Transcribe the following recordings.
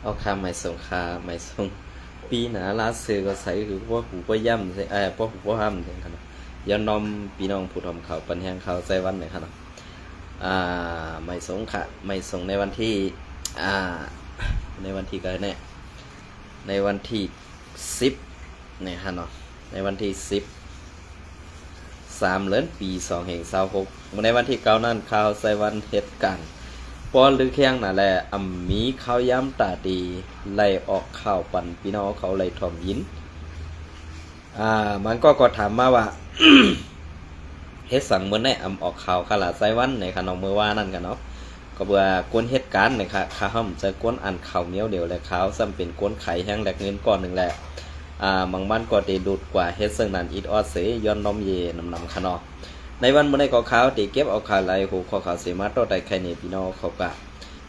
เอาคาไม่ส่งคาไม่ส่งปีหนาลาเสือก็ใส่หรือว่าหูว่าย่ำใส่ว่าหูว่าห้ำเนี่ยครับย้อนน้อมพี่น้องผู้ทำข่าวปันแหงข่าวใจวันเนี่ยครับไม่ส่งค่ะไม่ส่งในวันที่ในวันที่กันเนี่ยในวันที่10เนี่ยฮะเนาะในวันที่13เดือนปี2526ในวันที่9นั่นข่าวใจวันเหตุการณ์ปอนหรือแข้งน่ะแหละมีข้าวย้ำตาดีไล่ออกข่าวปั่นพี่น้องเขาไล่ถ่อมยินมันก็ถามมาว่า เฮ็ดสั่งเมื่อไหร่ออกข่าวขลาดไซวันในขนมเมื่อว่านั่นกันเนาะก็เบื่อกวนเหตุการณ์นะครับข้าห้อมจะกวนอันข่าวเหนียวเดียวเลยข่าวซ้ำเป็นกวนไข่แห้งแหลกเงินก้อนหนึ่งแหละบางบ้านก็ตีดูดกว่าเฮ็ดซึ่งนั้นอิดออดเสยย้อนน้อมเยนำขนอในวันเมื่อไหร่ก็ข่าวตีเก็บเอาข่าวไรหูข้อข่าวเสียมาต่อใดใครเนี่ยพี่น้องเขาก็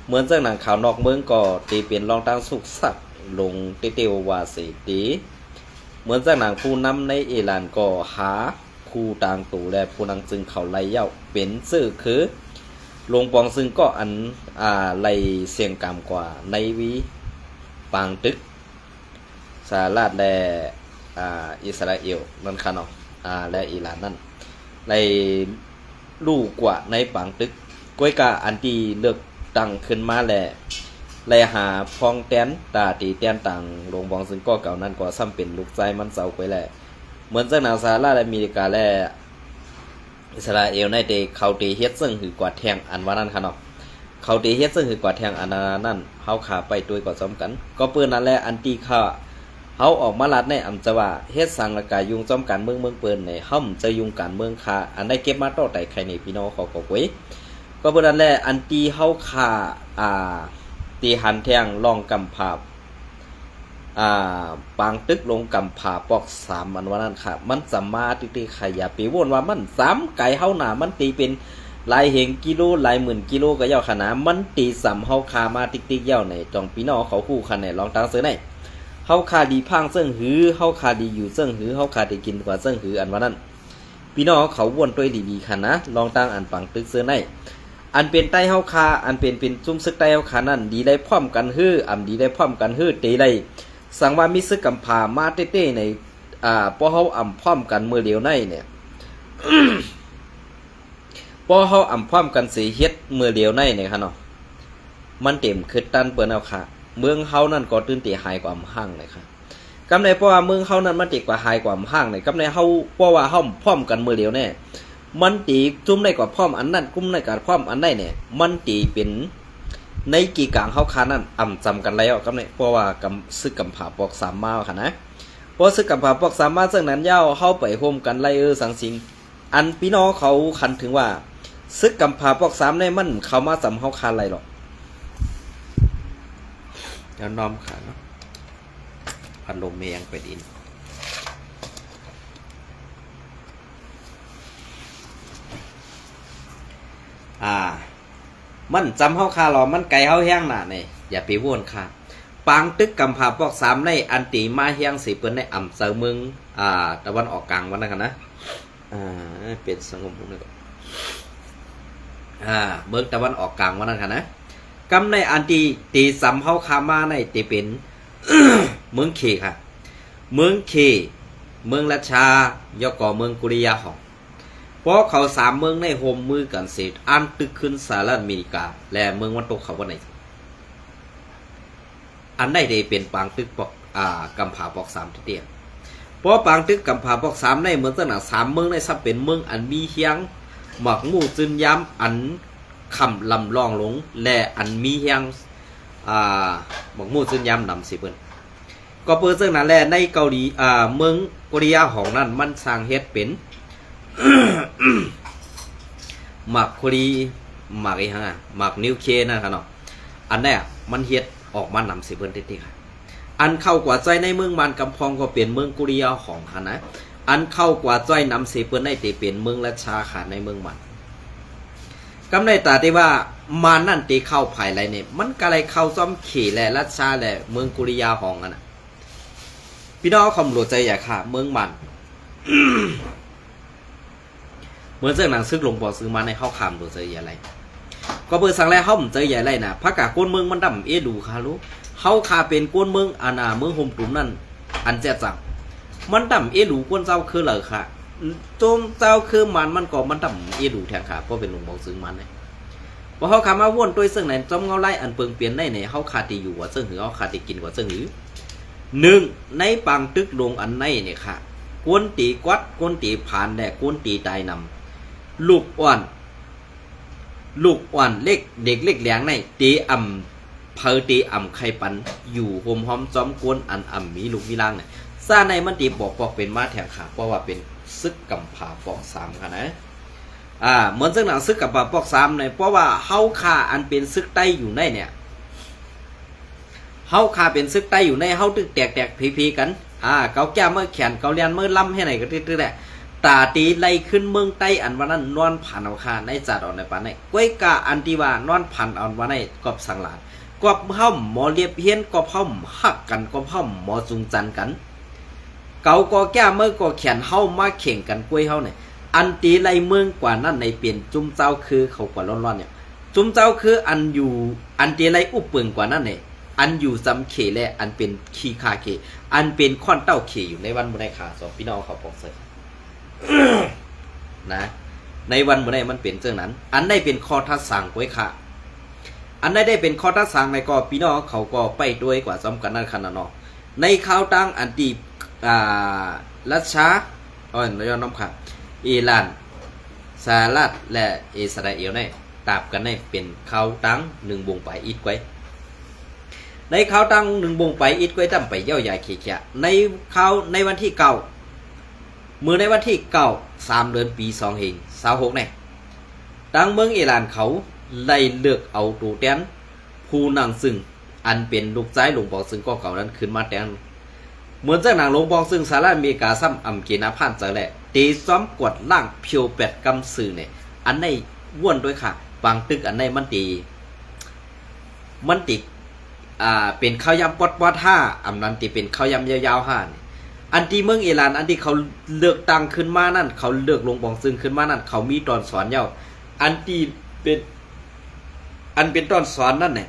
เหมือนเจ้าหนังข่าวนอกเมืองก็ตีเปลี่ยนรองตั้งสุกสักลงเตววาสีตีเหมือนเจ้าหนังผู้นำในอิหร่านก็หาผู้ต่างตู่และผู้นังจึงเขาไล่เย้าเป็นซื่อคือลงปองซึ่งก็อันไล่เสียงกรรมกว่าในวิปางตึกสหรัฐและอิสราเอลนั่นค่ะเนาะและอิหร่านนั่นไล่ลูกกว่าในปางตึกก้อยกาอันที่เลือกตั้งขึ้นมาแหละไล่หาพองแตนตาตีแตนต่างลงปองซึ่งก็เก่านั้นก็ซ้ำเป็นลูกใจมันเสาไปแหละเหมือนจากหนังสหรัฐอเมริกาและอิสราเอลในเดเขาตีเฮ็ดซึ่งหือกว่าแทงอันว่านั่นค่ะเนาะเขาตีเฮ็ดซึ่งหือกว่าแทงอันนั้นเฮาขาไปด้วยกว่าซ้ำกันก็เปิ้นนั่นแหละอันตีค่าเฮาออกมาลัดในอำจะว่าเฮ็ดสังละกายุงจ้อมกันเมืองเปิ้นในเฮาจะยุงกันเมืองคาอันได้เก็บมาต่อไต่ใครนี่พี่น้องเขาก็ไว้ก็เปิ้นนั่นแหละอันตีเฮาขาตีหันแทงลองกำภาพปางตึกลงกำผาปอก3มันว่านั่นค่ะมันสามารถติขยับไปวนว่ามัน3ไก่เฮาหนามันตีเป็นหลายเหงกิโลหลายหมื่นกิโลก็ยาวขนาดมันตี3เฮาคามาติ๊กๆยาวในจองพี่น้องเขาคู่คันในลองตั้งเสือในเฮาคาดีพังเซิงหือเฮาคาดีอยู่เซิงหือเฮาคาดีกินกว่าเซิงหืออันว่านั่นพี่น้องเขาวนตัวดีๆคันนะลองตั้งอันปังตึกเสือในอันเป็นใต้เฮาคาอันเป็นซุ่มซึกใต้เฮาคานั่นดีได้พร้อมกันฮื้อดีได้พร้อมกันฮื้อตีได้สั่งว่ามีซึกกำพามาเต้ๆในพอเฮาพร้อมกันมือเดียวในเนี่ย พอเฮาพร้อมกันสิเฮ็ดมือเดียวในเนี่ยค่ะเนาะมันเต็มขึ้นตันเปิ้นเอาค่ะเมืองเฮานั่นก็ตื่นตีหายกว่าห้างเลยค่ะกำในเพราะว่าเมืองเฮานั้นมันติกว่าหายกว่าห้างเลยกำในเฮาเพราะว่าเฮาพร้อมกันมือเดียวแน่มันตีจุ่มได้กว่าพร้อมอันนั้นกุ่มได้กว่าพร้อมอันใดเนี่ยมันตีเป็นในกี่กลางเฮาคานั่นจำกันแล้วกับเนี่ยเพราะว่ากำซึกกำผาปอก3มาค่ะนะเพราะซึกกำผาปอก3มาซึ่งนั้นยาวเฮาไปโฮมกันไล่สังสิงอันพี่น้องเขาคันถึงว่าซึกกำผาปอก3ในมันเข้ามาสำเฮาคาไรหรอกแล้วน้อมค่ะเนาะพันลมเมียงไปดินมันจำเฮาคาหรอมันไกลเฮาแห้งหนาเนี่ยอย่าไปว่นค่ะปางตึกกำผาปอก3ในอันตีมาแห้งสิเปิ้นในอ่ำเซอเมืองตะวันออกกลางวันนั้นกันนะเป็นสงบผมเลยก่อนเมืองตะวันออกกลางวันนั้นกันนะกำในอันตีสำเฮาคามาในตีเป็น เมืองเคค่ะเมืองเคเมืองราชายกอเมืองกุริยาหองเพราะเขา3เมืองในโฮมมือกันเสร็จอันตึกขึ้นสหรัฐอเมริกาและเมืองวันตกเขาว่าไหนอันได้ได้เป็นปางตึกปอกกำผาปอก3ที่เตี้ยเพราะปางตึกกำผาปอก3ในเมืองตั้งแต่3เมืองในซับเป็นเมืองอันมีเฮียงหมักมู่จึนย้ำอันคำลำลองลงและอันมีเฮียงหมักมู่จึนย้ำนำสิเปิ้นก็เปิดซึ่งนั้นแหละในเกาหลีเมืองกุริยาของนั้นมันสร้างเฮ็ดเป็นหมักคุรีหมักหมักนิวเคลียร์นะครับเนาะอันนี้มันเฮ็ดออกมานำสิเบิ้นติค่ะอันเข้ากว่าใจในเมืองมันกำพองก็เปลี่ยนเมืองกุริยาของค่ะนะอันเข้ากว่าใจนำสิเบิ้นได้ตีเปลี่ยนเมืองราชาค่ะในเมืองมันกำในตาที่ว่ามานั่นตีเข้าภายไรเนี่ยมันก็เลยเข้าซ้อมขี่และราชาและเมืองกุริยาของกันนะพี่น้องคำหลวงใจอย่าค่ะเมืองมัน เหมือนเรื่องหนังซึกลงบ่อซื้อมาในเข้าคำดูเจออะไรก็เปิดสั่งแล้วเขาผมเจอใหญ่ไรนะพักกาก้นเมืองมันดำดูค่ะลูก เฮาคาเป็นกวนเมืองอาณาเมืองโฮมตุ่มนั่นอันแจ๊จังมันต่ำเอดูกวนเจ้าคือเหรอค่ะจมเจ้าคือมันก็มันต่ำเอดูแทงค่ะเพราะเป็นหลวงบอกซึ้งมันเลยพอเฮาขามาว่นด้วยซึ่งไหนจอมเงาไล่อันเปิงเปลี่ยนได้ในเฮาคาตีอยู่กว่าซึ่งหือเฮาคาตีกินกว่าซึ่งหือหนึ่งในปังตึกลงอันในเนี่ยค่ะกวนตีกวัดกวนตีผ่านแดกกวนตีตายนำลูกอ่อนเล็กเด็กเล็กแหลงในตีอ่ำเพอตีอ่ำไข่ปันอยู่โฮมหอมจอมกวนอันอ่ำมีลูกมีล่างเนี่ยซาในมันตีบอกเป็นมาแถงขาเพราะว่าเป็นซึกกำผาปอกสามค่ะนะเหมือนซึ่งหนังซึกกำผาปอกสามเนี่ยเพราะว่าเฮาคาอันเป็นซึกใต้อยู่ในเนี่ยเฮาคาเป็นซึกใต้อยู่ในเฮาตึกแตกพีกันเกาแก้เมื่อแขนเกาเลียนเมื่อล่ำให้ไหนก็ตื้อแหละตาตีไล่ขึ้นเมืองใต้อันวันนั้นนอนผ่านเอาคาในจัดออกในป่าในก้วยกาอันที่ว่านอนผ่านเอาวันในกอบสังหลานกอบเฮาหมอเรียบเฮียนกอบเฮาหักกันกอบเฮาหมอจุงจันกันเกาก็แก้เมื่อก็แขนเฮามาเข่งกันก้วยเฮาเนี่ยอันตีไล่เมืองกว่านั้นในเปลี่ยนจุ่มเจ้าคือเขากว่าร้อนๆเนี่ยจุ่มเจ้าคืออันอยู่อันตีไล่อุบเปิงกว่านั้นเนี่ยอันอยู่ซ้ำเขและอันเป็นขี้คาเขอันเป็นข้อนเต้าเขอยู่ในวันบุญในขาสองพี่น้องเขาบอกเสย นะในวันบุญในมันเป็นเจ้านั้นอันได้เป็นข้อทัดสั่งไว้ค่ะอันได้เป็นข้อทัดสั่งในก็พี่น้องเขาก็ไปด้วยกว่าซ้ำกันนั่นขนาดเนาะในข่าวตั้งอันตีรัสชาเราย้อนน้ำค่ะอิหร่านสหรัฐและอิสราเอลเนี่ยตาบกันเนี่ยเป็นข่าวตั้งหนึ่งวงไปอีกไว้ในข่าวตั้งหนึ่งวงไปอีกไว้ตั้งไปเย่าใหญ่เขียในข่าวในวันที่9มือในวันที่3 เดือนปี26เนี่ยตั้งเมืองอิหร่านเขาไล่เลือกเอาตูแตนผู้นางซึ่งอันเป็นลูกชายหลวงพ่อซึ่งก็เก่านั้นขึ้นมาแตนเหมือนจากหนังหลวงพ่อซึ่งสหรัฐอเมริกาซ้ำอำเกนาพันเจอแหละตีซ้อมกวดล่างเพียว8 กำสื่อเนี่ยอันในว่วนด้วยค่ะบางตึกอันในมันตีเป็นข้าวยำปอด5อำนั้นตีเป็นข้าวยำยาวๆ5อันที่เมืองอิหร่านอันที่เขาเลือกตั้งขึ้นมานั่นเขาเลือกหลวงพ่อซึ่งขึ้นมานั่นเขามีตอนสอนเย้าอันที่เป็นตอนสอนนั่นเนี่ย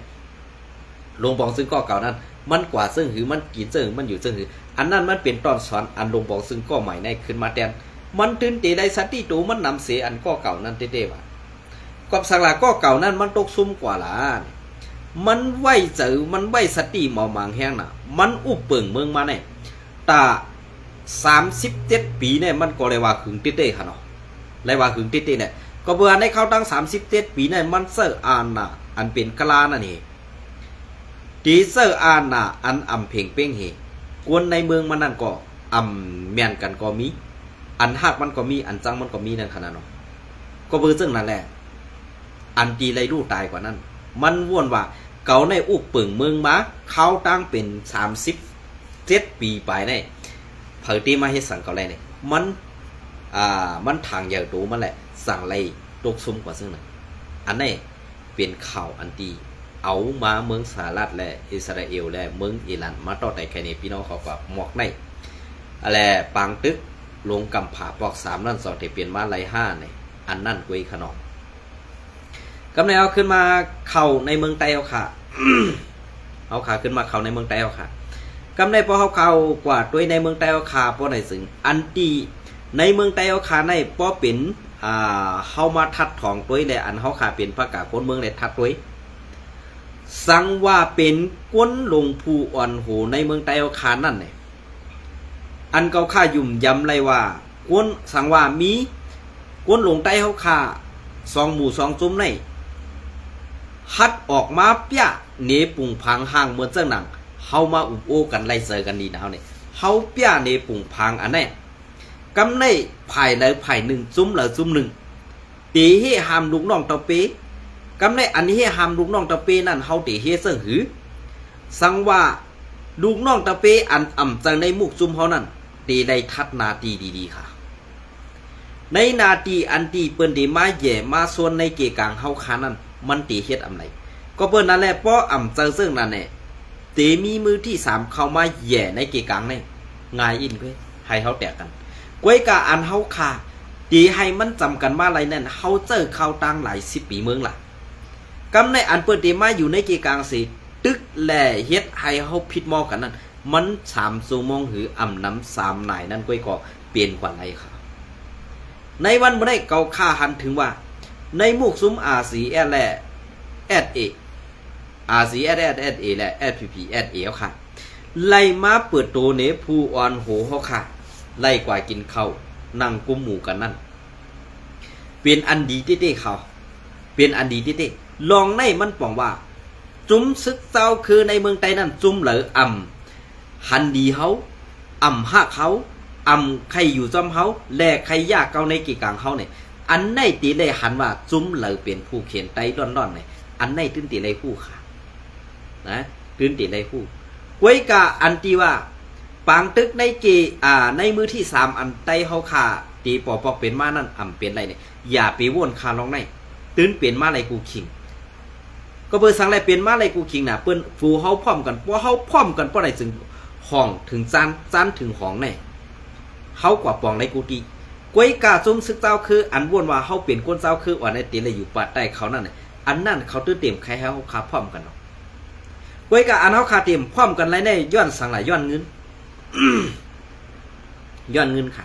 หลวงพ่อซึ่งก็เก่านั้นมันกว่าซึ่งหือมันกินซึ่งมันอยู่ซึ่งหืออันนั้นมันเป็นตอนสอนอันหลวงพ่อซึ่งก็ใหม่ในขึ้นมาแทนมันตื่นตีได้สัตติตูมันนำเสียอันก็เก่านั้นเต้ๆว่ากับสังหลาก็เก่านั้นมันตกซุ่มกว่าล่ะมันไหวเจอมันไหวสติหมอมางแห้งน่ะมันอุบเปิงเมืองมาเนี่ยตา37 ปีเนี่ยมันก็เลยว่าขึงเต้ๆค่ะเนาะเลยว่าขึงเต้ๆเนี่ยก็เบื่อในเขาตั้ง37 ปีเนี่ยมันเซอร์อ่านน่ะอันเป็นกะลานั่นเองดีเซอร์อ่านน่ะอันอ่ำเพ่งเป้งเฮกวนในเมืองมันนั่นก็อ่ำแม่นกันก็มีอันหักมันก็มีอันจังมันก็มีนั่นขนาดเนาะก็เบื่อซึ่งนั่นแหละอันตีไรรู้ตายกว่านั้นมันว่นว่าเก่าในอุบเปิงเมืองมาเขาตั้งเป็น37 ปีไปในเผยตีมาให้สั่งเก่าไรเนี่ยมันทางใหญ่โตมันแหละสั่งไรตกซุ่มกว่าซึ่งนั้นอันนี้เป็นข่าวอันตีเอามาเมืองสหรัฐและอิสราเอลและเมืองอิหร่านมาต่อแต่แค่นี้พี่น้องเขาก็หมอกในอะไรปางตึกลงกำผาปอก3นั่น2ที่เปลี่ยนมาไร5เนี่ยอันนั่นกุยขนมกำเนิดเอาขึ้นมาเข่าในเมืองไต้เอาค่ะ เอาขาขึ้นมาเข่าในเมืองไต้เอาค่ะกำเนิดพอเขาเข่ากว่าด้วยในเมืองไต้เอาค่ะเพราะในสิ่งอันตีในเมืองไต้เอาค่ะในเพราะเป็นเข้ามาทัดถองด้วยและอันเขาขาเป็นพระกาคนเมืองในทัดด้วยสั่งว่าเป็นก้นลงผู้อ่อนโหในเมืองไต้เอาค่ะนั่นเนี่ยอันเก่าข้ายุ่มย้ำเลยว่าก้นสั่งว่ามีก้นลงไต้เอาค่ะ2 หมู่ 2 จุ่มในฮัดออกมาเปี้ยเนปุ่งพังห่างเหมือนเจ้าหนังเฮามาอุบโอกันไล่เจอกันดีหนาวเนี่ยเฮาเปี้ยเนปุ่งพังอันนี้กำในไผ่เลยไผ่1 จุ่มเลยจุ่ม1ตีให้หามลูกน้องตะเปกำในอันนี้ให้หามลูกน้องตะเปนั่นเฮาตีเฮเซิงหือสั่งว่าลูกน้องตะเปอันอ่ำจังในมุกจุ่มเฮานั่นตีได้ทัดนาตีดีๆค่ะในนาทีอันตีเปิ้นดีมาแย่มาส่วนในเกกลางเฮาคานั้นมันตีเฮ็ดอำไหนก็เปิ้นนั่นแหละป้ออ่ำเจอซึ่งนั่นแหละตีมีมือที่3เข้ามาแย่ในเกกลางนี่ง่ายอินเว้ยให้เฮาแตกกันก้วยกะอันเฮาคาตีให้มันจำกันมาไรนั่นเฮาเจอเข้าตั้งหลาย10 ปีเมืองล่ะกำในอันเปิ้นดีมาอยู่ในเกกลางสิ ตึกแหล่เฮ็ดให้เฮาผิดมอกันนั่นมัน3ชั่วโมงหืออำน้ำ3นายนั่นก้อยก็เปลี่ยนกว่าไรครับในวันบ่ได้เกาค่าหันถึงว่าในมุกซุ้ม RCS และ SA RCS SA และ SPP SA ค่ะไล่มาเปิดโตเนผู้อ่อนโหเฮาค่ะไล่กว่ากินข้าวนั่งกุมหมู่กันนั่นเป็นอันดีเต้ๆเขาเป็นอันดีเต้ๆลองในมันป่องว่าจุ้มซึกเจ้าคือในเมืองไทยนั่นจุ้มเหลือหันดีเฮาฮักเฮาใครอยู่จอมเฮาแลใครยากเก่าในกี่กลางเฮาเนี่ยอันไหนตีเลยหันว่าจุ้มเหลือเป็นผู้เขียนไตร่อนๆเนี่ยอันไหนตื้นตีเลยผู้ค่ะนะตื้นตีเลยผู้ไว้กะอันตีว่าปางตึกในในมือที่3อันไตเฮาค่ะตีปอปอกเป็นมานั่นเป็นไรเนี่ยอย่าไปวนคาลองในตื้นเปลี่ยนมาอะไรกูขิงก็เปิดสังไรเปลี่ยนมาอะไรกูขิงน่ะเปิ้นฟูเฮาพร้อมกันเพราะเฮาพร้อมกันเพราะอะไรจึงห้องถึงจานถึงห้องแน่เฮากว่าปองในกูตีกวยกาจุ้มซึกเจ้าคืออันวนว่าเฮาเปลี่ยนก้นเจ้าคือว่าในตีเลยอยู่ปาดใต้เขานั่นน่ะอันนั่นเขาตื้อเต็มใครเฮาคาพร้อมกันเนาะกวยกาอันเฮาคาเต็มพร้อมกันไรในย้อนสังหลายย้อนเงิน ย้อนเงินค่ะ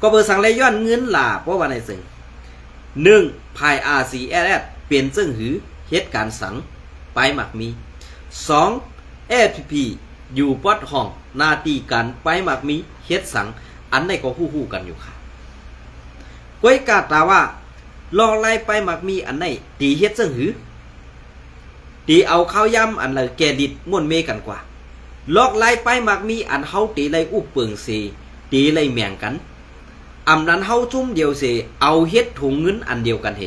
ก็เปิดสังไรย้อนเงินล่ะเพราะว่าในซึ่ง1ภาย RCS เปลี่ยนซึ่งหือเหตุการณ์สังไปหมักมี2 SPP อยู่ปอดห้องนาตีกันไปหมักมีเฮ็ดสังอันไหนก็ฮู้ๆกันอยู่ค่ะก้อยกาตาว่าลองไล่ไปหมักมีอันไหนตีเฮ็ดซึ่งหือตีเอาข้าวยำอันเลยแกดิดม่วนเมกันกว่าลอกไล่ไปหมักมีอันเฮาตีไล่อุบเปิงเสตีไล่แม่งกันนั้นเฮาจุ่มเดียวเสเอาเฮ็ดถุงเงินอันเดียวกันเฮ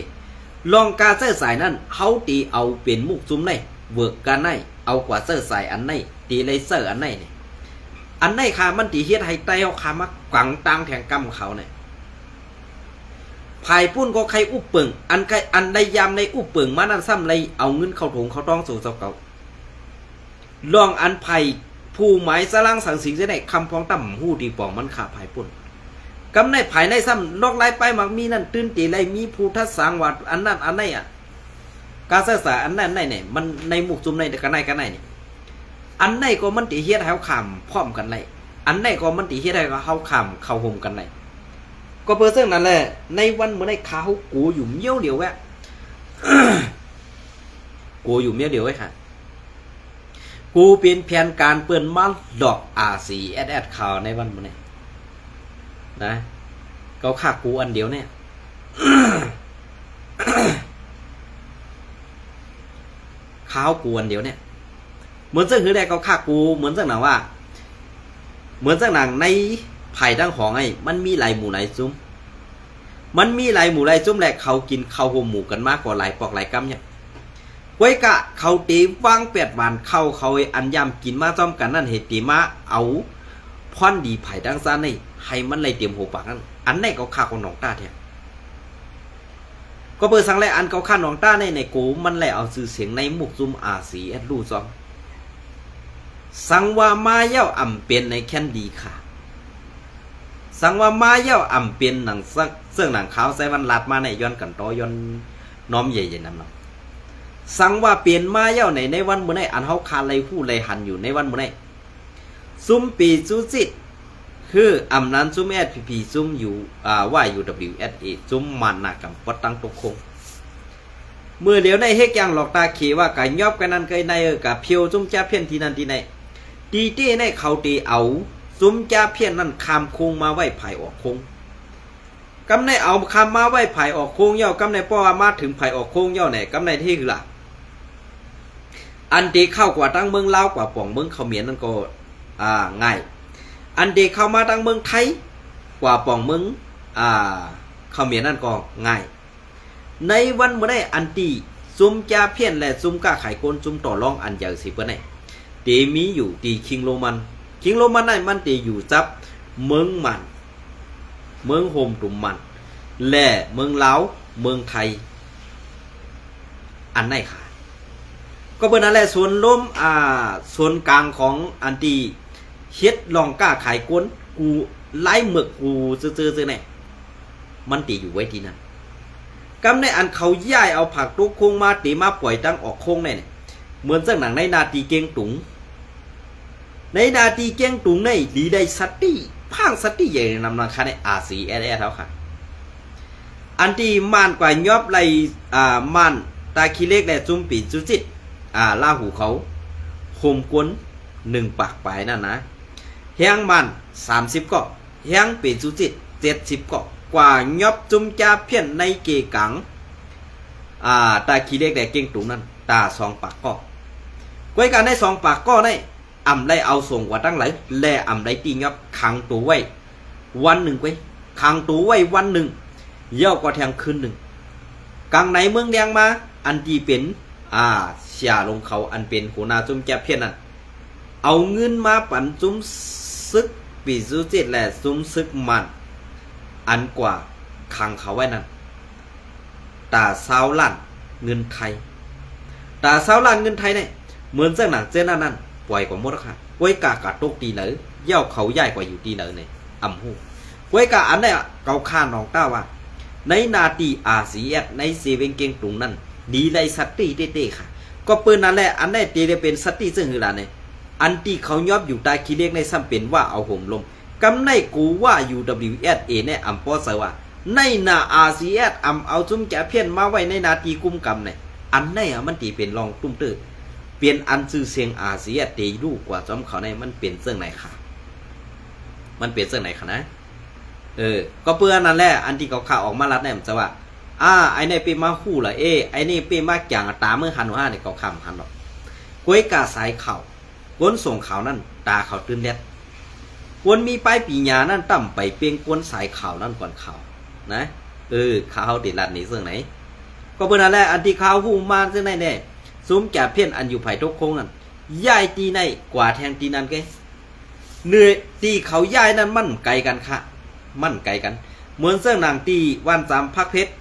ลองกาเสื้อสายนั่นเฮาตีเอาเป็นมุกจุ่มในเวิร์กกันในเอากว่าเสื้อสายอันในตีไล่เสื้ออันในเนี่ยอันในค่ะมันตีเฮ็ดให้ไตเอาคามักกวังตังแทงกำเขาเนี่ยภายปุ้นก็ใครอุบเปิงอันใดยามในอุบเปิงมานั่นซ้ำไรเอาเงินเข้าถุงเขาต้องสู่เจ้าเก่าลองอันไผ่ผู้หมายสลังสังสิงจะได้คำพ้องต่ำหู้ดีปองมันขาภายปุ่นกำในภายในซ้ำลอกไล่ไปมักมีนั่นตื้นตีไรมีผู้ทัศสังวัดอันนั้นอันไหนอ่ะกาเสษาอันนั้นไหนเนี่ยมันในหมุกจุ่มในกันไหนเนี่ยอันไหนก็มันตีเฮ็ดให้เขาขำพร้อมกันไหนอันไหนก็มันตีเฮ็ดให้เขาขำเขาห่มกันไหนก็เพื่อซึ่งนั่นแหละในวันเมื่อในเขากูอยู่เมี่ยวเดียวแวะ กูอยู่เมี่ยวเดียวไว้ค่ะกูเป็นแผนการเปิดมันดอก RCS ข่าวในวันมื้อนี้นะเขาฆ่ากูอันเดียวเนี่ย ข้าวกูอันเดียวเนี่ยเหมือนเรื่องคือได้เขาฆ่ากูเหมือนเรื่องหนังว่าเหมือนเรื่องหนังในไผ่ทั้งของไอ้มันมีหลายหมู่หลายซุ้มมันมีหลายหมู่หลายซุ้มแหละเขากินข้าวหัวหมูกันมากกว่าหลายปอกหลายกำเนี่ยไว้กะเขาตีวาง8 วันเข้าเขาอันยำกินมาจ้อมกันนั่นเหตุตีมาเอาพ่อนดีไผ่ดังซ่านนี่ให้มันเลยเตรียมหัวปากนั่นอันไหนเขาฆ่าของน้องตาแท้ก็เปิดสังแลอันเขาฆ่าน้องตาในกูมันเลยเอาสื่อเสียงในมุกซุ่มRCSรู้ซ้อมสังว่ามาเย้าเป็นในแคนดีค่ะสังว่ามาเย้าเป็นหนังเสื้อหนังขาวใส่วันลาดมาในย้อนกันต่อย้อนน้อมใหญ่ๆนั่นเนาะสังว่าเปลี่ยนมาเย้าในวันมื้อนี้อันเฮาคาไลผู้ไลหันอยู่ในวันมื้อนี้ซุ่มปีซุจิตคือนั้นซุ่ม SPP ซุ่มอยู่ว่าอยู่ WSA ซุ่มมันนากำปตังตกคงเมื่อเดี๋ยวในเฮกยังหลอกตาเขว่าก็ยอบกันนั้นเคยในกับเพียวซุ่มจ้าเพี้ยนที่นั่นที่ไหนตีตี้ในเขาตีเอาซุ่มจ้าเพี้ยนนั่นคำคงมาไว้ภายออกคงกำในเอาคำมาไว้ภายออกโค้งเย่ากำในป้อมาถึงภายออกโค้งเย่าไหนกำในที่คือล่ะอันตีเข้ากว่าตั้งเมืองลาวกว่าป่องเมืองเขมรนั่นก็ง่ายอันตีเข้ามาตั้งเมืองไทยกว่าป่องเมืองเขมรนั่นก็ง่ายในวันเมื่อได้อันตีซุ่มจ้าเพี้ยนและซุ่มก้าไข่โกนซุ่มต่อรองอันใหญ่สิเพื่อนไหนตีมีอยู่ตีคิงโรมันนั่นมันตีอยู่จับเมืองมันเมืองโฮมตุ่มมันและเมืองลาวเมืองไทยอันไหนค่ะก็เป็นนั่นแหละส่วนล้มส่วนกลางของอันตีเฮ็ดลองก้าขายก้นกูไล่หมึกกูซื้อเนี่ยมันตีอยู่ไว้ที่นั่นกำในอันเขาย้ายเอาผักตุกโค้งมาตีมาปล่อยตั้งออกโค้งเนี่ย เหมือนจังหนังในนาตีเกียงตุงในนาตีเกียงตุงในดีได้สติพังสติใหญ่นำนาคาในอาซีเอเท่าค่ะอันที่มานกว่ายอบไรมานตาขี้เล็กและจุ่มปีจุจิตล่าหูเขาโฮมกวน1 ปากปลายนั่นนะแห้งมัน30 ก็แห้งปีจุจิต70 ก็กว่ายอบจุ่มจาเพี้ยนในเกกังตาขี้เล็กและเก่งตุงนั้นตา2 ปากก็ก้วยการได้2 ปากก็ได้อ่ำได้เอาส่งกว่าตั้งหลายแล่อ่ำได้ตียอบขังตัวไว้วันหนึ่งก้วยขังตัวไว้วันหนึ่งเย่าก็แทงคืนหนึ่งกลางไหนเมืองแดงมาอันที่เป็นเสียลงเขาอันเป็นหัวหน้าจุ่มแก่เพี้ยนนั่นเอาเงินมาปั่นจุ่มซึกปีจุเจ็ดแหละจุ่มซึกมันอันกว่าขังเขาไว้นั่นตา20 ล้านเงินไทยตา20 ล้านเงินไทยเนี่ยเหมือนเจ้าหนังเจ้านั่นปล่อยกว่าหมดค่ะไว้กากาตกตีเหนือเย่าเขาใหญ่กว่าอยู่ตีเหนือเนี่ยอ่ำหูไว้กาอันเนี่ยเกาข้าน้องต้าว่าในนาตีอาซีเอสในเซเว่นเก่งตุงนั่นดีไรสติเต้ๆค่ะก็เปิ้นนั่นแหละอันได้ตีได้เป็นสติซึ่งคือล่ะเนี่ยอันที่เขายอบอยู่ตาขี้เล็กในซ้ำเป็นว่าเอาห่มลมกำในกูว่า UWSA เนี่ยอำปอเสว่าในนา RCS อำเอาจุ่มแกเพี้ยนมาไว้ในนาทีกุมกำเนี่ยอันไหนมันตีเป็นรองตุ้มตื้อเปลี่ยนอันชื่อเสียง RCS ตีดูกว่าจอมเขาในมันเป็นเรื่องไหนค่ะมันเป็นเรื่องไหนค่ะนะก็เพื่อนั่นแหละอันที่เขาข่าวออกมารัดเนี่ยมันจะว่าไอ้นี่เป็นมาคู่เหรอไอ้นี่เป็นมาอย่างตาเมื่อหันหัวเนี่ยเขาคำหันหรอกก้วยกาสายเข่าก้นส่งข่าวนั่นตาเขาตื่นเล็ดก้นมีป้ายปีญานั่นต่ำไปเปียงก้นสายข่าวนั่นก่อนข่าวนะข่าวติดรัดนี้เรื่องไหนก็เพื่อนั่นแหละอันที่ข่าวหูมาเรื่องไหนเนี่ยซุ้มแก่เพี้ยนอันอยู่ไผ่ทุกโค้งนั่นย่ายตีในกว่าแทงตีนั่นแกเนื้อตีเขาย่ายนั่นมั่นไกลกันค่ะมั่นไกลกันเหมือนเสื้อหนังตีวันจำพักเพชร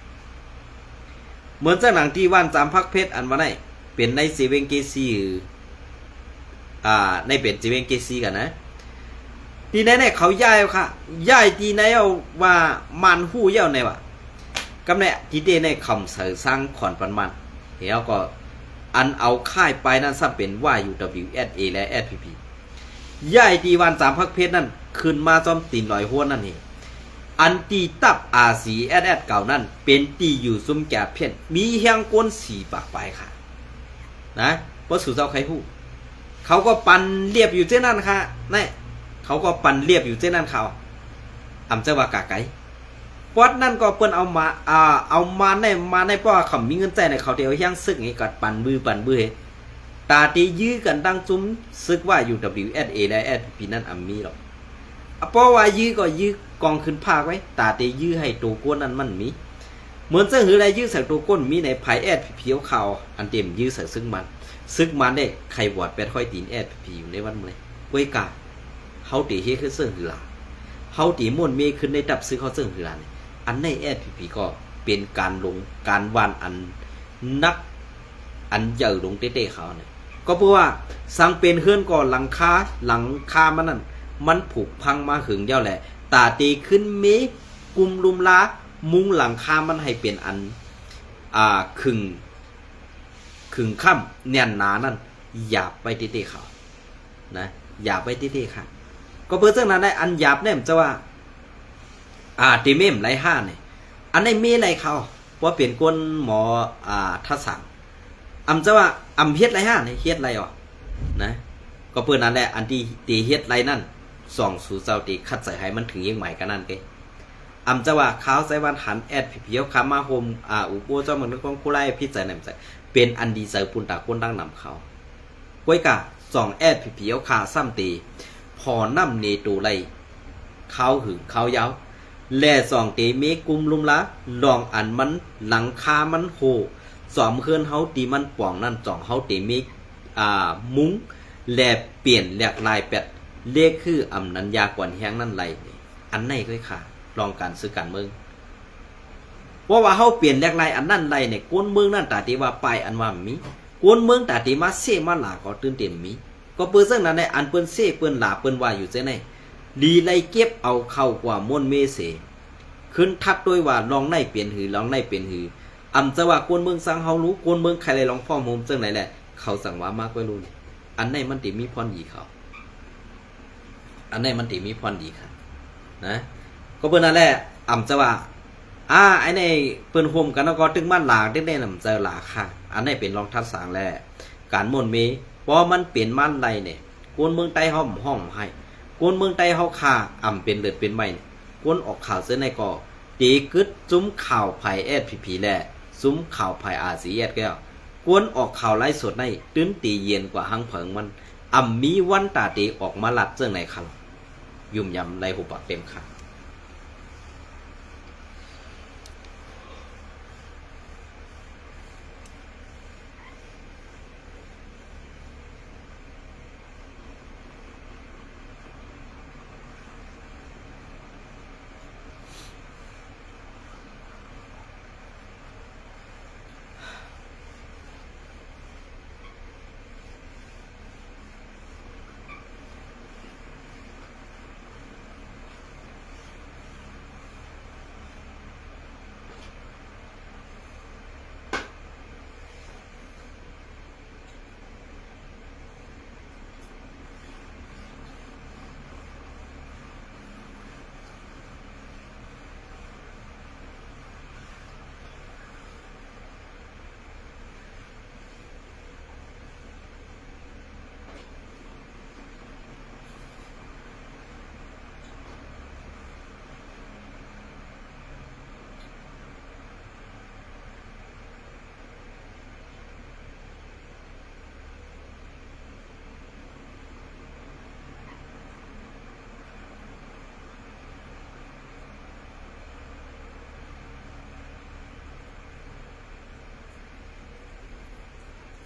เหมือนเสื้อหนังตีวันจำพักเพชรอันว่าไหนเป็นในเซเว่นเกซีในเป็นเซเว่นเกซีกันนะตีไหนเขาย้ายค่ะย้ายตีไหนเอาว่ามันหู้เย้าในวะกำเนิดที่เดในคำเสริสร้างขอนปันมันเดี๋ยวก็อันเอาค่ายไปนั่นซะเป็นว่า UWSA และ SPP ย้ายตีวันจำพักเพชรนั่นขึ้นมาจอมตีนลอยหัวนั่นเองอันตีตับRCS เก่านั่นเป็นตีอยู่ซุ้มแก่เพี้ยนมีเฮียงก้น4 ปากปลายค่ะนะเพราะสู่เจ้าใครหู้เขาก็ปั่นเรียบอยู่เจ้านั่นค่ะนี่เขาก็ปั่นเรียบอยู่เจ้านั่นเขาอำเจ้าว่ากะไก่ปอดนั่นก็เปิ้นเอามาในเพราะว่าเขามีเงินใจในเขาเดียวเฮียงซึกไงกัดปั่นมือตาตียื้อกันตั้งซุ้มซึกว่า UWSA และ SPP นั่นมีหรอกเพราะว่ายื้อก็ยื้อกองขึ้นภาคไว้ตาเตยื้อให้ตัวก้นนั้นมันมีเหมือนเสื้อหืออะไรยื้อใส่ตัวก้นมีในไผ่SPPขาวอันเต็มยื้อใส่ซึ่งมันได้ใครบวชเป็ดห้อยตีนSPPอยู่ในวันเลยเว้ยกาเฮาตีเฮ็ดขึ้นเสื้อหือหลาเฮาตีม่วนเมขึ้นในดับซื้อเขาเสื้อหือหลาเนี่ยอันในSPPก็เป็นการลงการวานอันนักอันใหญ่ลงเต้ๆเขาเนี่ยก็เพราะว่าสังเป็นเฮือนก่อนหลังคามันนั่นมันผูกพังมาหึงเย้าแหละตาตีขึ้นเมกุมลุมลามุงหลังคามันให้เป็นอันขึงค่ำแน่นหนานั่นหยาบไปเต้ๆเขานะหยาบไปเต้ๆค่ะก็เพื่อเรื่องนั้นได้อันหยาบเนี่ยจะว่าตีเมมไรห้าเนี่ยอันในเมไรเขาว่าเปลี่ยนก้นหมอทัศสังจะว่าเฮ็ดไรห้าเนี่ยเฮ็ดไรอ่ะนะก็เพื่อนั้นแหละอันที่ตีเฮ็ดไรนั่นส่องสู่เจ้าตีคัดใส่ให้มันถึงยิ่งใหม่กันนั่นเกจะว่าข้าวใส่วันหันSPPเขามาโฮมอุปโภคเจ้าเหมือนกับกูไล่พิจารณาเป็นอันดีเซอร์ปุ่นตาคนดังนำเขาก้วยกะส่องSPPขาซ้ำตีพอน้ำเนตูไลเขาหึงเขายาวแล่ส่องตีเมกุมลุมละลองอันมันหลังคามันโหสอมเคลื่อนเฮาตีมันป่องนั่นจ่องเฮาตีเมมุ้งแล่เปลี่ยนแหลกลายเป็ดเลขคือนัญญากวนแห้งนั่นไรอันไหนก็ค่ะลองการซื้อการเมืองว่าเฮาเปลี่ยนแหลกลายอันนั่นไรเนี่ยกวนเมืองนั่นตาตีว่าไปอันว่ามีกวนเมืองตาตีมาเสมาหลาก็ตื่นเต้นมีก็เปิ้นซึ่งนั้นในอันเปิ้นเสเปิ้นหลาเปิ้นว่าอยู่เจ้าไหนดีไล่เก็บเอาเข้ากว่าม่วนเมเสขึ้นทับด้วยว่าลองในเปลี่ยนหือลองในเปลี่ยนหือจะว่ากวนเมืองสังเฮารู้กวนเมืองใครเลยลองฟ้อมโฮมจังไหนแหละ เขาสั่งว่ามากไว้รุ่นอันไหนมันติมีพรดีเขาอันไหนมันติมีพรดีค่ะนะก็เปิ้นนั่นแหละอ่ำจะว่าไอ้ในเปิ้นโฮมกันก็ตึงมันหลาได้นำเจอหลาค่ะอันไหนเป็นรองทัดสางแลการม่วนมีเพราะมันเปลี่ยนมันไรเนี่ยกวนเมืองใต้ห้องให้กวนเมืองใต้เฮาค่าอ่ำเป็นเลือดเป็นไม้กวนออกข่าวเสื้อในก็ตีกึดจุ้มข่าวไผ่แอดผีแหละซุ้มข่าวไผ่อาซีแอดแก้วกวนออกข่าวไล่สดในตื้นตีเย็นกว่าหังเผิงมันมีวันตาตีออกมาลัดเจ้งในคันยุ่มยำในหุบปากเต็มค่ะ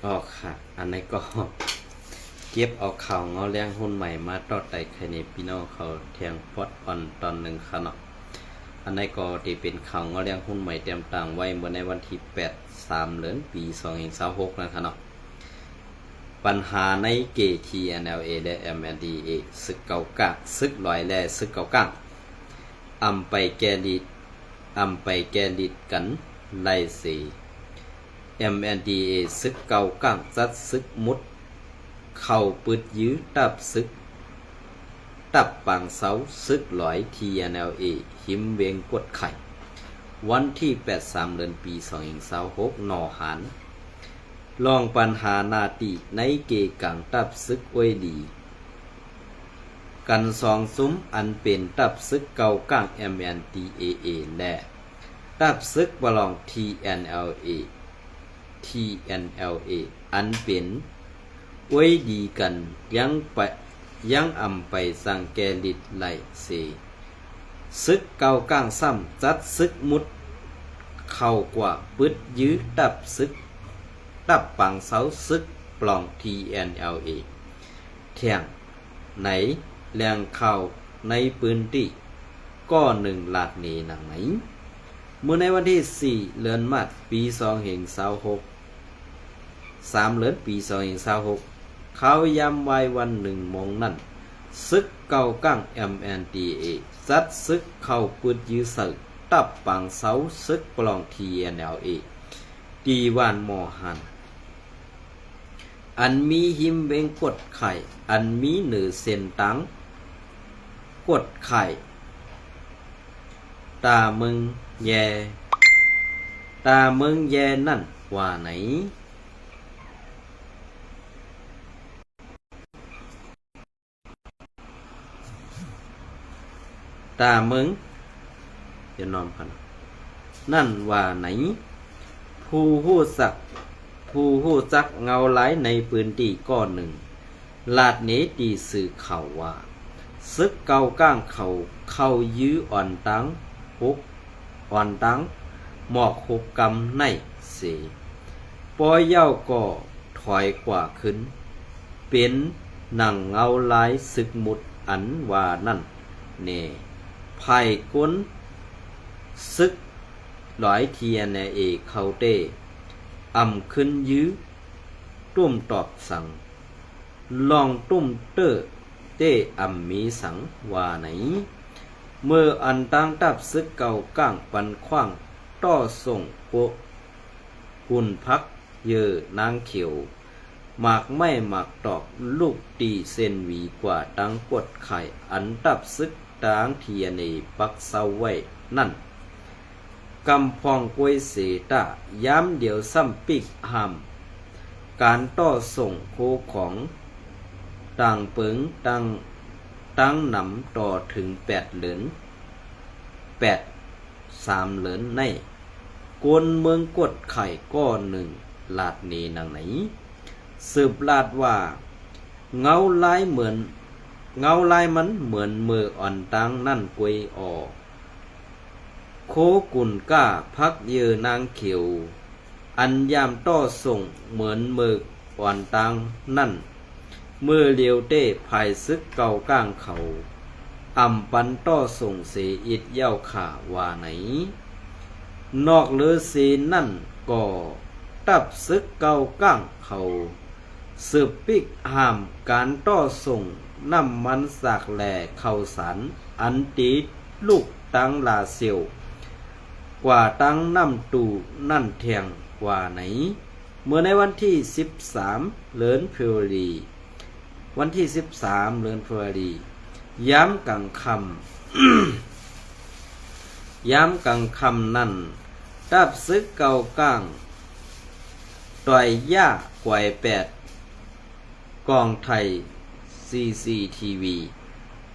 ก็ค่ะอันนี้ก็เก็บเอาข่าวเงาเลี้ยงหุ้นใหม่มาต่อไต่ใครในพี่น้องเขาแทงพอดอ่อนตอนหนึ่งค่ะเนาะอันนี้ก็ที่เป็นข่าวเงาเลี้ยงหุ้นใหม่เตรียมต่างไว้เมื่อในวันที่8 เดือนปี2026นะคะเนาะปัญหาในเกที NLA และ MNDA ซึกเก่ากากซึกลอยและซึกเก่ากากไปแกลิดกันไล่สี MNDA ซึกเก่าก้างจัดซึกมุดเข้าปืดยื้อตับปังเสาซึกหลอย TNLA หิมเวงกดไข่วันที่3 เดือนปี2026นอหารลองปัญหานาตีในเกกังตับซึกอวยดีกันซุ้มอันเป็นตับซึกเก่าก้าง MNDAA และตับซึกบลอง TNLA อันเป็นอวยดีกันยังไปสั่งแกลิดไหลเสซึกเก่าก้างซ้ำจัดซึกมุดเข้ากว่าปึดยื้อตับปังเสาซึกปล่อง TNLA แท่งไหนแรงเข้าในปืนที่ก็1 ลาดเนหนังไหนเมื่อในวันที่4 เดือนมีนาคมปี2026 3 เดือนปี2026เขาย้ำไว้วัน1 โมงนั้นซึกเก่าก้าง MNDA จัดซึกเข้าปืดยื้อสึกตับปังเสาซึกปล่อง TNLA ตีวานหมอหันอันมีหิมเวงกดไข่อันมีเหนือเส้นตังกดไข่ตามึงแย่นั่นว่าไหนตามึงเดี๋ยวนอนกันนั่นว่าไหนผู้หู้จักเงาไหลในพื้นที่ก้อนหนึ่งลาดเนตีสื่อข่าวว่าซึกเก่าก้างเข้ายื้ออ่อนตังหมอก6 กำในเสปอยเย้าก็ถอยกว่าขึ้นเป็นหนังเงาไหลซึกมุดอันว่านั่นเน่ไผ่ก้นซึกหลอย TNLA เข้าเต้ขึ้นยื้อตุ้มตอบสั่งลองตุ้มเต้มีสังว่าไหนเมื่ออันตั้งตับซึกเก่าก้างปันขว้างต่อส่งกุนพักเยอนางเขียว หมากไม่หมากตอกลูกตีเส้นหวีกว่าตังกดไข่อันดับซึกตางเทียนปักเศร้าไว้นั่นกำพองกวยเสตะย้ำเดียวซ้ำปิกหำการต่อส่งโคของต่างเปิงตั้งนำต่อถึง8 เหรียญ3 เหรียญในกวนเมืองกดไข่ก้อนหนึ่งลาดนีนางไหนสืบลาดว่าเงาลายมันเหมือนมืออ่อนตังนั่นกวยออโคกุนก้าพักเยือนางเขียวอันยามต่อส่งเหมือนมืออ่อนตังนั่นเมื่อเลียวเต้ภายซึกเก่าก้างเขาปันต่อส่งเสียอิดเย้าข่าว่าไหนนอกเลือสีนั่นก็ตับซึกเก่าก้างเขาสืบปิกห้ามการต่อส่งน้ำมันสากแหล่เข้าสารอันตีลูกตังลาเซียวกว่าตังน้ำตูนั่นเทียงกว่าไหนเมื่อในวันที่13 เดือนพฤษภาคมวันที่13 เดือนพฤษภาคมย้ำกลางคำ ย้ำกลางคำนั่นตับซึกเก่าก้างต่อยย่ากวย8กองไทย CCTV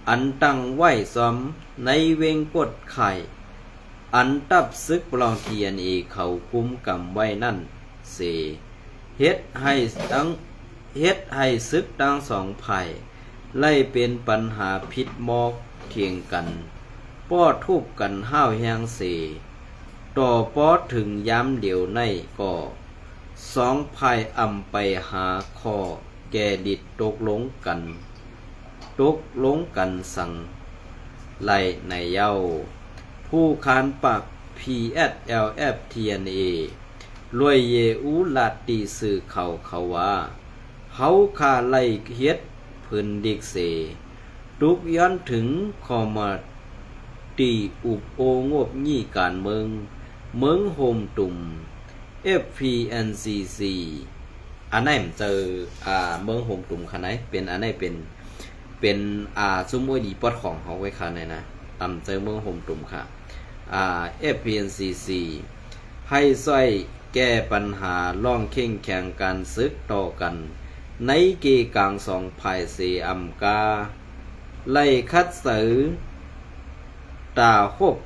อันตั้งไว้ซ้อมในเวงกดไข่อันตับซึกปลองเทียนเขากุมกำไว้นั่นเสเฮ็ดให้ซึกตั้งสองไผ่ไล่เป็นปัญหาพิษมอกเถียงกันป้อทุบกันห้าวแหงเสต่อป้อถึงย้ำเดียวในก็สองไผ่ไปหาคอแกดิดตกลงกันสั่งไล่ในเย้าผู้คานปัก PSLF TNA รวยเยอูลาตีสื่อเขาว่าเฮาคาไล่เฮ็ดพื้นดิกเสตุกย้อนถึงคอมาตีอุบโองบยี่การเมืองโฮมตุ่ม FPNCC อันไหนมันเจอเมืองโฮมตุ่มคันไหนเป็นอันไหนเป็นซุ้มอวยดีปอดของเขาไว้คันไหนนะเจอเมืองโฮมตุ่มค่ะFPNCC ให้ช่วยแก้ปัญหาล่องเข่งแข่งการซึกต่อกันในเกกลางสองภายเสกาไล่คัดสือตาหบ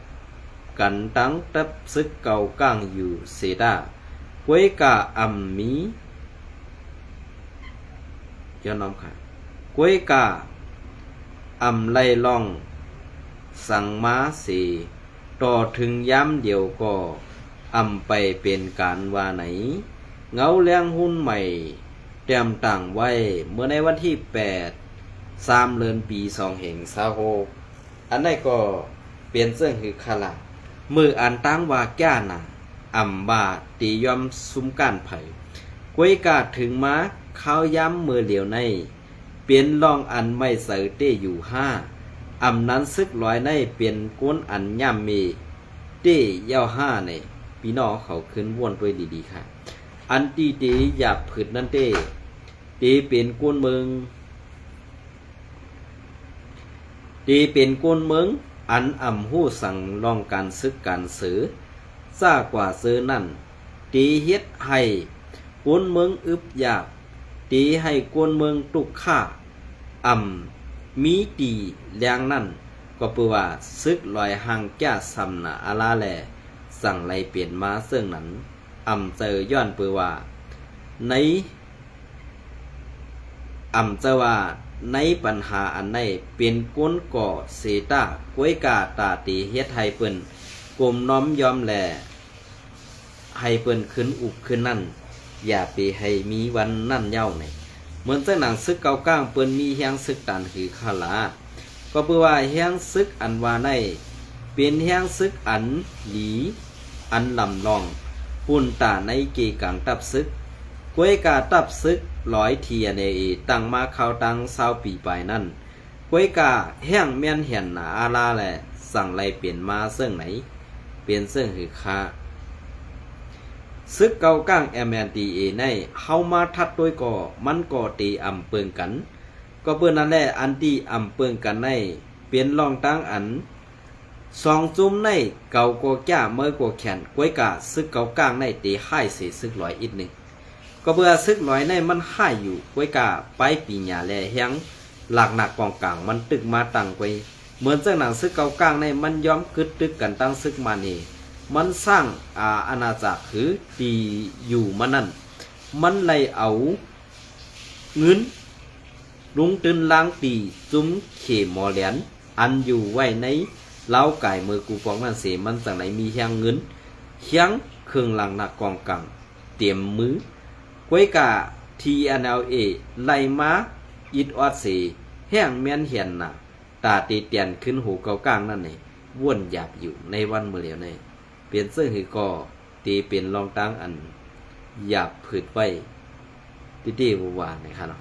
กันตั้งตับซึกเก่าก้างอยู่เสดากวยกามีย้อนน้องค่ะกวยกาไล่ล่องสั่งม้าเสต่อถึงย้ำเดียวก็ไปเป็นการว่าไหนเงาเลี้ยงหุ้นใหม่เตรียมต่างไว้เมื่อในวันที่3 เดือนปี2526อันนั้นก็เปลี่ยนเสื้อคือคาลามืออันตั้งว่าแก่น่ะบาตียอมซุ้มก้านไผ่กวยกาถึงมาข้าวย้ำมือเหลียวในเปลี่ยนลองอันไม่ใส่เต้อยู่5นั้นซึกร้อยในเปลี่ยนก้นอันย่ำมีเต้เย้า5ในพี่น้องเขาขึ้นวนด้วยดีๆค่ะอันตีหยาบผืดนั่นเต้เป็นก้นเมืองเป็นก้นเมืองอันหู้สั่งลองการซึกการสือซ่ากว่าซื้อนั่นเฮ็ดให้ก้นเมืองอึบหยาบให้ก้นเมืองตุกฆ่ามีแรงนั่นก็เปือว่าซึกลอยห่างแก่สำนาอาลาแลสั่งไล่เปลี่ยนมาเสื่องนั้นเจอย้อนเปือว่าในเจอว่าในปัญหาอันในเป็นก้นก่อเสตากวยกาตาตีเฮ็ดให้เปิ้นกลมน้อมยอมแลให้เปิ้นขึ้นอุบขึ้นนั่นอย่าไปให้มีวันนั่นเย้าในเหมือนเจ้าหนังซึกเก่าก้างเปิ้นมีแฮงซึกตันคือคาลาก็เปือว่าแฮงซึกอันว่าในเป็นแฮงซึกอันหลีอันลำลองปุ่นตาในเกกังตับซึกกวยกาตับซึก100 TNA ตั้งมาเข้าตั้ง20 ปีไปนั่นกวยกาแห้งแม่นเห็นหนาอาลาแหละสั่งไล่เปลี่ยนมาเสื่องไหนเปลี่ยนเสื่องคือคา ซึกเก่าก้าง MNDAA ในเฮามาทัดโดยก่อมันก่อตีอำเปิงกันก็เปิ้นนั่นแหละอันที่อำเปิงกันในเปลี่ยนรองตั้งอันสองจุ่มในเก่าก็จ้าเมื่อก็แขนก้วยกะซึกเก่าก้างในตีให้เสซึกลอยอีกหนึ่งก็เบื่อซึกลอยในมันให้อยู่ก้วยกะไปปีหญ้าแลเฮียงหลักหนักกองกลางมันตึกมาตั้งไว้เหมือนเจ้าหนังซึกเก่าก้างในมันย้อมกึดตึกกันตั้งซึกมานี่มันสร้างอาณาจักรคือตีอยู่มันนั่นมันเลยเอาเงินลุงตื่นล้างตีจุ้มเขมอเหลียนอันอยู่ไว้ในเล้าไก่มือกูฟองนั่นเสมันจากไหนมีเฮียงเงินเฮียงเครื่องหลังหนักกองกังเตรียมมือก้วยกะ TNLA ไล่มาอิดออดเสแห้งเมียนเหียนน่ะตาตีเตียนขึ้นหูเกากลางนั่นนี่ว่นหยาบอยู่ในวันเมื่อเหลียวในเปลี่ยนเสื้อหือก็ตีเป็นรองตั้งอันหยาบผืดไว้ดีๆวานๆนะครับเนาะ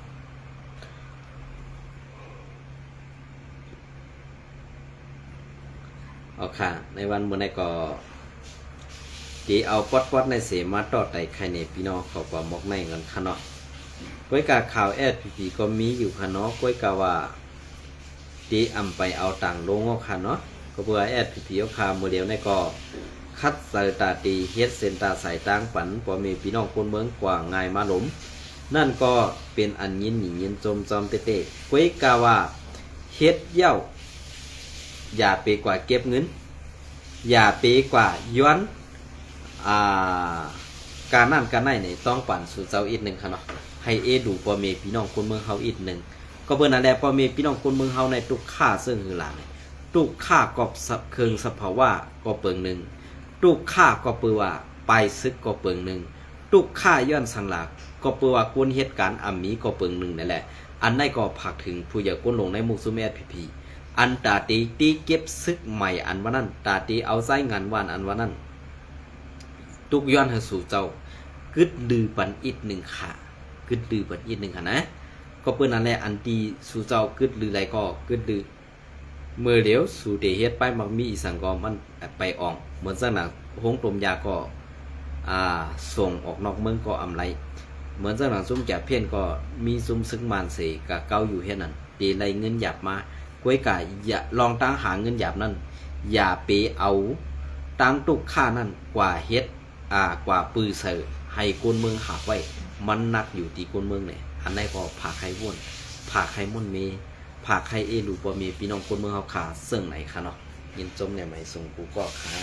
เอาค่ะในวันเมื่อในก็ตีเอาปอดในเสมาต่อไต่ไข่เนพี่น้องเขาก็มกในเงินค่ะเนาะก้อยกาข่าวพีก็มีอยู่ค่ะเนาะก้อยกาว่าตีอำไปเอาต่างลงเอาค่ะเนาะก็เพื่อพีเอาข่าวโมเดลในก็คัดสายตาตีเฮ็ดเส้นตาสายต่างฝันพอมีพี่น้องคนเมืองกว่าง่ายมาหลมนั่นก็เป็นอันยินหนียินจมจอมเตะก้อยกาว่าเฮ็ดเย้าอย่าไปกว่าเก็บเงินอย่าไปกว่าย้อนการนั่นการไหนเนี่ยต้องปั่นสู่เจ้าอีกหนึ่งค่ะเนาะให้ดูพ่อเมพี่น้องคนเมืองเฮาอีกหนึ่งก็เบิ่นนั่นแหละพ่อเมพี่น้องคนเมืองเฮาในทุกค่าซึ่งคือหลานทุกค่ากอบเครื่องสภาวะก็เปิงหนึ่งทุกค่าก็เปือว่าไปซึกก็เปิงหนึ่งทุกค่าย้อนสังหลักก็เปือว่าควรเหตุการณ์มีก็เปิงหนึ่งนั่นแหละอันไหนก็ผักถึงผู้ใหญ่ก้นลงในมุกซุเมตพีอันตาตีเก็บซึกใหม่อันว่านั้นตาตีเอาไส้งานวานอันว่านั้นทุกย้อนให้สู่เจ้ากึดดือปันอีกหนึ่งค่ะกึดดือปันอีกหนึ่งค่ะนะก็เปิ้นนั่นแหละอันตีสู่เจ้ากึดดือไรก็กึดดือเมื่อเดี๋ยวสู่เดเฮ็ดไปมักมีอีสังกอมันไปออกเหมือนสักหนังหงตมยาก็ส่งออกนอกเมืองก็อำไรเหมือนสักหนังซุ้มจ่าเพี้ยนก็มีซุ้มซึกมานเสกะเก้าอยู่เฮ็ดนั่นตีไรเงินหยาบมาก้วยกะอย่าลองตั้งหาเงินหยาบนั่นอย่าไปเอาตั้งตุกค่านั่นกว่าเฮ็ดกว่าปือเสือให้คนเมืองหักไว้มันนักอยู่ที่คนเมืองเนี่ยอันไหนก็ผาไข่ว่นผาไข่ม่นเมผาไข่ลูปอเมพี่น้องคนเมืองเขาขาเสื่องไหนคะเนาะยินจมเนี่ยไม่ส่งกูก็ขา